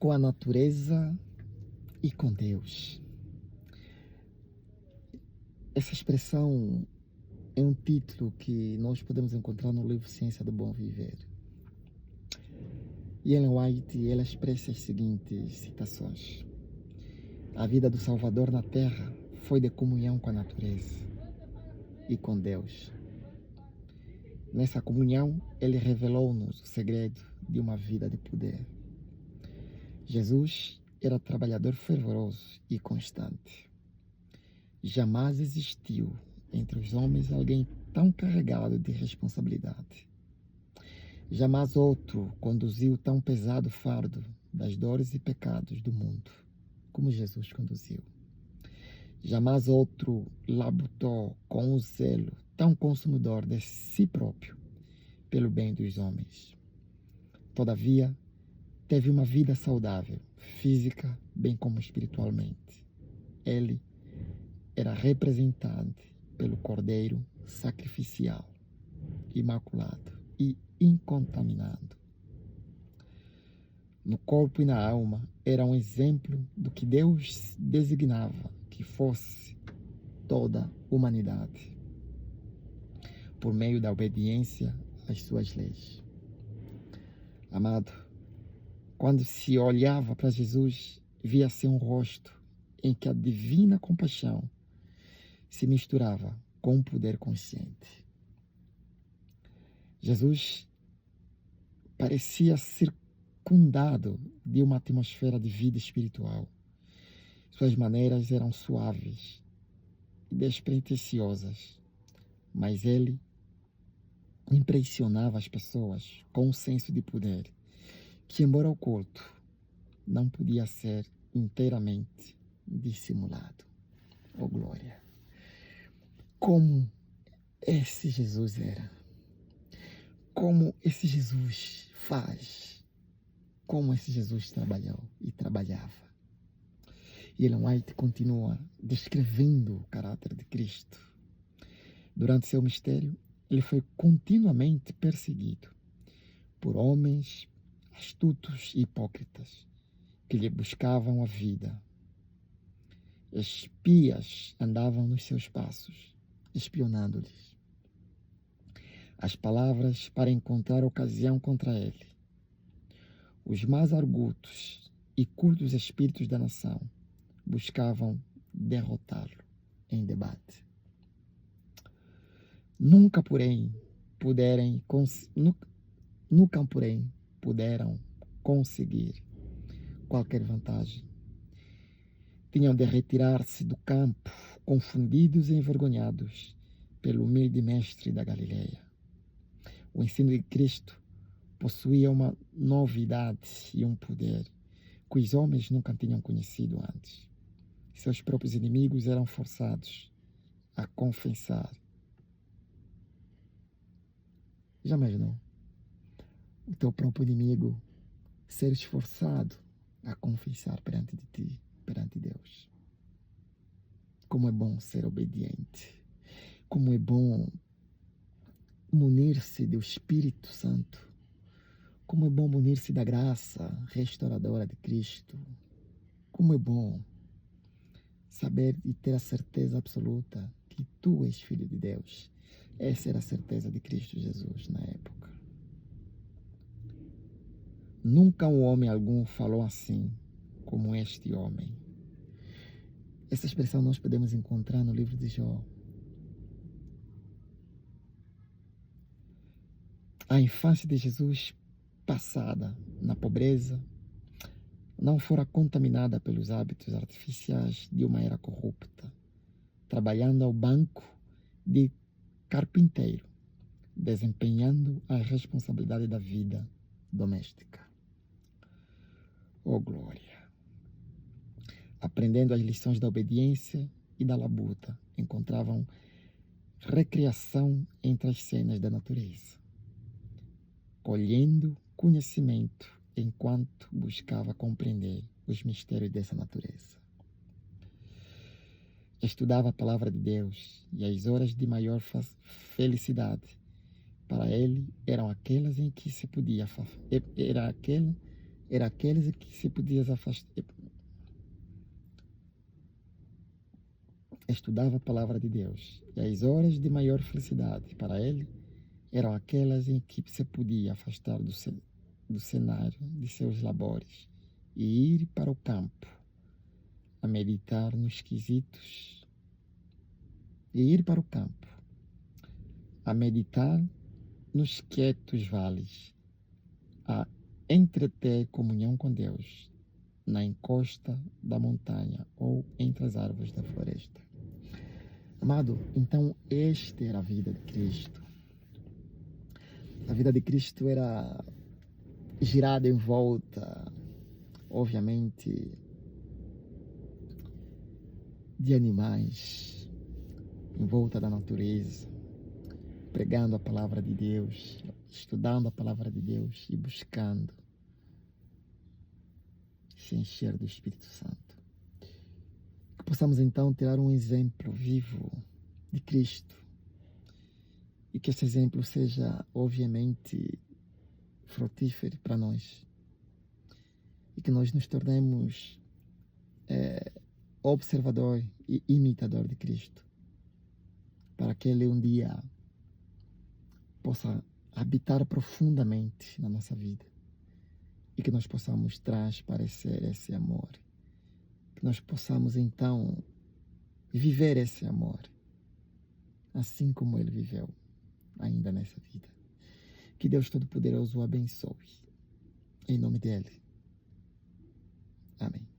com a natureza e com Deus. Essa expressão é um título que nós podemos encontrar no livro Ciência do Bom Viver. E Ellen White, ela expressa as seguintes citações: a vida do Salvador na Terra foi de comunhão com a natureza e com Deus. Nessa comunhão, ele revelou-nos o segredo de uma vida de poder. Jesus era trabalhador fervoroso e constante. Jamais existiu entre os homens alguém tão carregado de responsabilidade. Jamais outro conduziu tão pesado fardo das dores e pecados do mundo como Jesus conduziu. Jamais outro labutou com o zelo tão consumidor de si próprio pelo bem dos homens. Todavia, teve uma vida saudável, física, bem como espiritualmente. Ele era representado pelo Cordeiro sacrificial, imaculado e incontaminado. No corpo e na alma, era um exemplo do que Deus designava que fosse toda a humanidade, por meio da obediência às suas leis. Amado, quando se olhava para Jesus, via-se um rosto em que a divina compaixão se misturava com o poder consciente. Jesus parecia circundado de uma atmosfera de vida espiritual. Suas maneiras eram suaves e despretensiosas, mas ele impressionava as pessoas com um senso de poder que, embora oculto, não podia ser inteiramente dissimulado. Oh, glória! Como esse Jesus era, como esse Jesus faz, como esse Jesus trabalhou e trabalhava. E Ellen White continua descrevendo o caráter de Cristo. Durante seu mistério, ele foi continuamente perseguido por homens astutos e hipócritas que lhe buscavam a vida. Espias andavam nos seus passos, espionando-lhes as palavras para encontrar ocasião contra ele. Os mais argutos e curtos espíritos da nação buscavam derrotá-lo em debate. Nunca, porém, puderam conseguir qualquer vantagem. Tinham de retirar-se do campo, confundidos e envergonhados pelo humilde mestre da Galileia. O ensino de Cristo possuía uma novidade e um poder que os homens nunca tinham conhecido antes. Seus próprios inimigos eram forçados a confessar. Já imaginou? O teu próprio inimigo ser esforçado a confessar perante de ti, perante Deus. Como é bom ser obediente. Como é bom munir-se do Espírito Santo. Como é bom munir-se da graça restauradora de Cristo. Como é bom saber e ter a certeza absoluta que tu és filho de Deus. Essa era a certeza de Cristo Jesus na época. Nunca um homem algum falou assim como este homem. Essa expressão nós podemos encontrar no livro de Jó. A infância de Jesus, passada na pobreza, não fora contaminada pelos hábitos artificiais de uma era corrupta, trabalhando ao banco de carpinteiro, desempenhando a responsabilidade da vida doméstica. Oh, glória! Aprendendo as lições da obediência e da labuta, encontravam recreação entre as cenas da natureza, colhendo conhecimento enquanto buscava compreender os mistérios dessa natureza. Estudava a palavra de Deus e as horas de maior felicidade para ele eram aquelas em que se podia era aqueles que se podia afastar, estudava a palavra de Deus. E as horas de maior felicidade para ele eram aquelas em que se podia afastar do cenário de seus labores e ir para o campo a meditar nos quesitos, e ir para o campo a meditar nos quietos vales, a entreter comunhão com Deus na encosta da montanha ou entre as árvores da floresta. Amado, então esta era a vida de Cristo. A vida de Cristo era girada em volta, obviamente, de animais, em volta da natureza, pregando a palavra de Deus, estudando a palavra de Deus e buscando se encher do Espírito Santo. Que possamos então tirar um exemplo vivo de Cristo e que esse exemplo seja, obviamente, frutífero para nós e que nós nos tornemos observador e imitador de Cristo, para que Ele um dia possa habitar profundamente na nossa vida e que nós possamos transparecer esse amor, que nós possamos então viver esse amor assim como Ele viveu ainda nessa vida. Que Deus Todo-Poderoso o abençoe. Em nome dEle. Amém.